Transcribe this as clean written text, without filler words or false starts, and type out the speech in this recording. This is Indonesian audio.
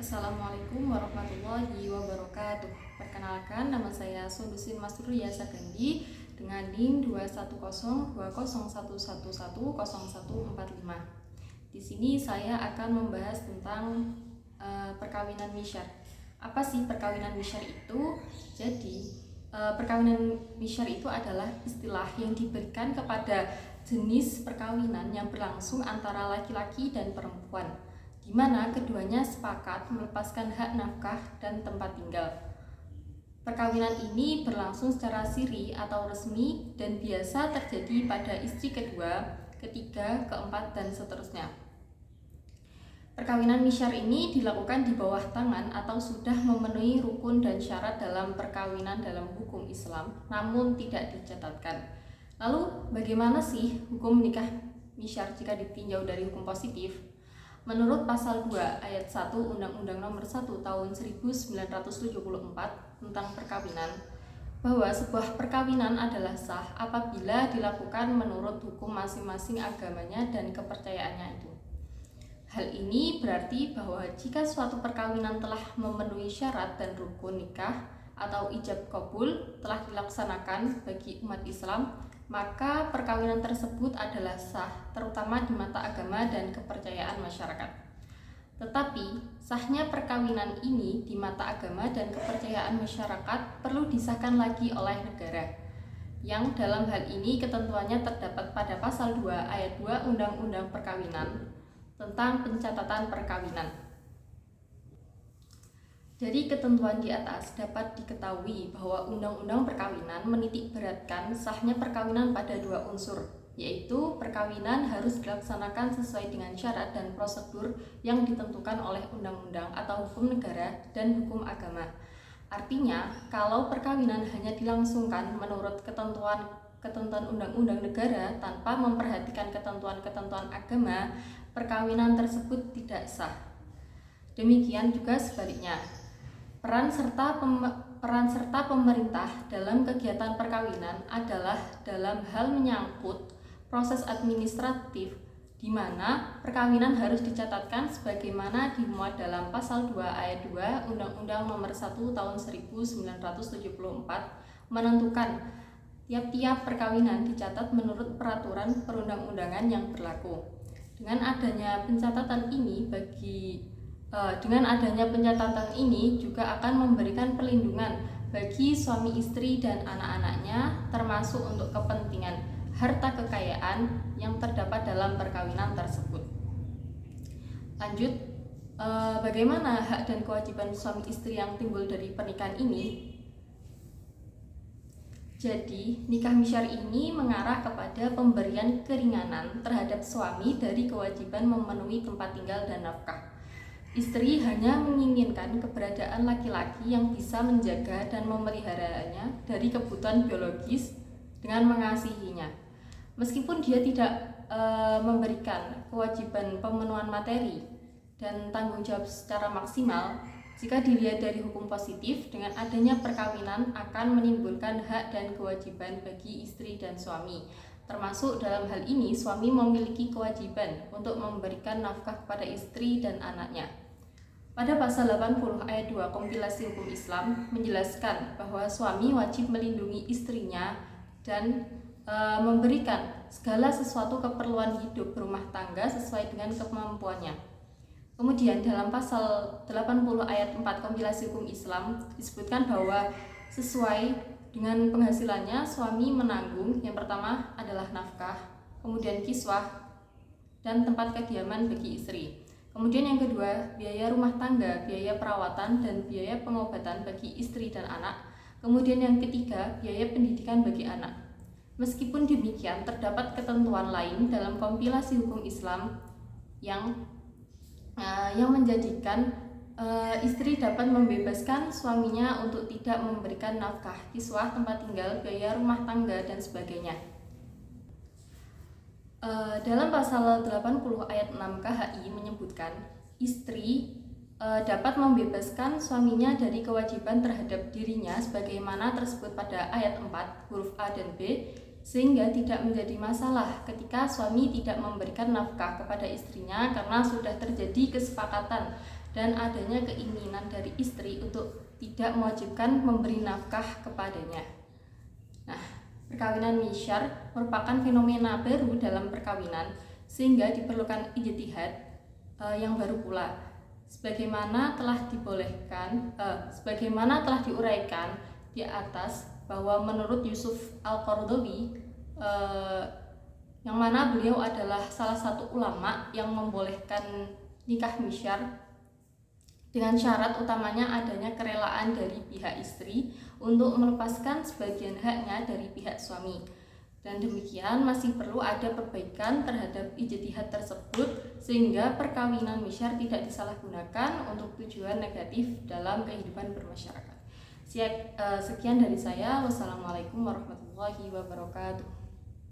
Assalamualaikum warahmatullahi wabarakatuh. Perkenalkan, nama saya Sundusin Masruya Sagandi dengan NIM 2102011110145. Di sini saya akan membahas tentang perkawinan misyar. Apa sih perkawinan misyar itu? Jadi, perkawinan misyar itu adalah istilah yang diberikan kepada jenis perkawinan yang berlangsung antara laki-laki dan perempuan, di mana keduanya sepakat melepaskan hak nafkah dan tempat tinggal. Perkawinan ini berlangsung secara siri atau resmi dan biasa terjadi pada istri kedua, ketiga, keempat, dan seterusnya. Perkawinan misyar ini dilakukan di bawah tangan atau sudah memenuhi rukun dan syarat dalam perkawinan dalam hukum Islam, namun tidak dicatatkan. Lalu bagaimana sih hukum nikah misyar jika ditinjau dari hukum positif? Menurut pasal 2 ayat 1 Undang-Undang Nomor 1 Tahun 1974 tentang perkawinan, bahwa sebuah perkawinan adalah sah apabila dilakukan menurut hukum masing-masing agamanya dan kepercayaannya itu. Hal ini berarti bahwa jika suatu perkawinan telah memenuhi syarat dan rukun nikah atau ijab qabul telah dilaksanakan bagi umat Islam, maka perkawinan tersebut adalah sah, terutama di mata agama dan kepercayaan masyarakat. Tetapi, sahnya perkawinan ini di mata agama dan kepercayaan masyarakat perlu disahkan lagi oleh negara, yang dalam hal ini ketentuannya terdapat pada pasal 2 ayat 2 Undang-Undang Perkawinan tentang pencatatan perkawinan. Dari ketentuan di atas dapat diketahui bahwa Undang-Undang Perkawinan menitikberatkan sahnya perkawinan pada dua unsur, yaitu perkawinan harus dilaksanakan sesuai dengan syarat dan prosedur yang ditentukan oleh undang-undang atau hukum negara dan hukum agama. Artinya, kalau perkawinan hanya dilangsungkan menurut ketentuan undang-undang negara tanpa memperhatikan ketentuan-ketentuan agama, perkawinan tersebut tidak sah. Demikian juga sebaliknya. Peran serta pemerintah dalam kegiatan perkawinan adalah dalam hal menyangkut proses administratif, di mana perkawinan harus dicatatkan sebagaimana dimuat dalam pasal 2 ayat 2 Undang-Undang Nomor 1 Tahun 1974 menentukan tiap-tiap perkawinan dicatat menurut peraturan perundang-undangan yang berlaku. Dengan adanya pencatatan ini juga akan memberikan perlindungan bagi suami istri dan anak-anaknya, termasuk untuk kepentingan harta kekayaan yang terdapat dalam perkawinan tersebut. Lanjut, bagaimana hak dan kewajiban suami istri yang timbul dari pernikahan ini? Jadi, nikah misyar ini mengarah kepada pemberian keringanan terhadap suami dari kewajiban memenuhi tempat tinggal dan nafkah. Istri hanya menginginkan keberadaan laki-laki yang bisa menjaga dan memeliharanya dari kebutuhan biologis dengan mengasihinya. Meskipun dia tidak memberikan kewajiban pemenuhan materi dan tanggung jawab secara maksimal, jika dilihat dari hukum positif, dengan adanya perkawinan akan menimbulkan hak dan kewajiban bagi istri dan suami. Termasuk dalam hal ini, suami memiliki kewajiban untuk memberikan nafkah kepada istri dan anaknya. Pada pasal 80 ayat 2 Kompilasi Hukum Islam menjelaskan bahwa suami wajib melindungi istrinya dan memberikan segala sesuatu keperluan hidup berumah tangga sesuai dengan kemampuannya. Kemudian dalam pasal 80 ayat 4 Kompilasi Hukum Islam disebutkan bahwa sesuai dengan penghasilannya suami menanggung yang pertama adalah nafkah, kemudian kiswah dan tempat kediaman bagi istri. Kemudian yang kedua, biaya rumah tangga, biaya perawatan, dan biaya pengobatan bagi istri dan anak. Kemudian yang ketiga, biaya pendidikan bagi anak. Meskipun demikian, terdapat ketentuan lain dalam kompilasi hukum Islam yang menjadikan istri dapat membebaskan suaminya untuk tidak memberikan nafkah, kiswah, tempat tinggal, biaya rumah tangga, dan sebagainya. Dalam pasal 80 ayat 6 KHI menyebutkan istri dapat membebaskan suaminya dari kewajiban terhadap dirinya sebagaimana tersebut pada ayat 4 huruf A dan B, sehingga tidak menjadi masalah ketika suami tidak memberikan nafkah kepada istrinya karena sudah terjadi kesepakatan dan adanya keinginan dari istri untuk tidak mewajibkan memberi nafkah kepadanya. Nah, perkawinan misyar merupakan fenomena baru dalam perkawinan sehingga diperlukan ijtihad yang baru pula. Sebagaimana telah diuraikan di atas bahwa menurut Yusuf Al-Qaradawi, yang mana beliau adalah salah satu ulama yang membolehkan nikah misyar dengan syarat utamanya adanya kerelaan dari pihak istri untuk melepaskan sebagian haknya dari pihak suami. Dan demikian masih perlu ada perbaikan terhadap ijtihad tersebut sehingga perkawinan misyar tidak disalahgunakan untuk tujuan negatif dalam kehidupan bermasyarakat. Sekian dari saya. Wassalamualaikum warahmatullahi wabarakatuh.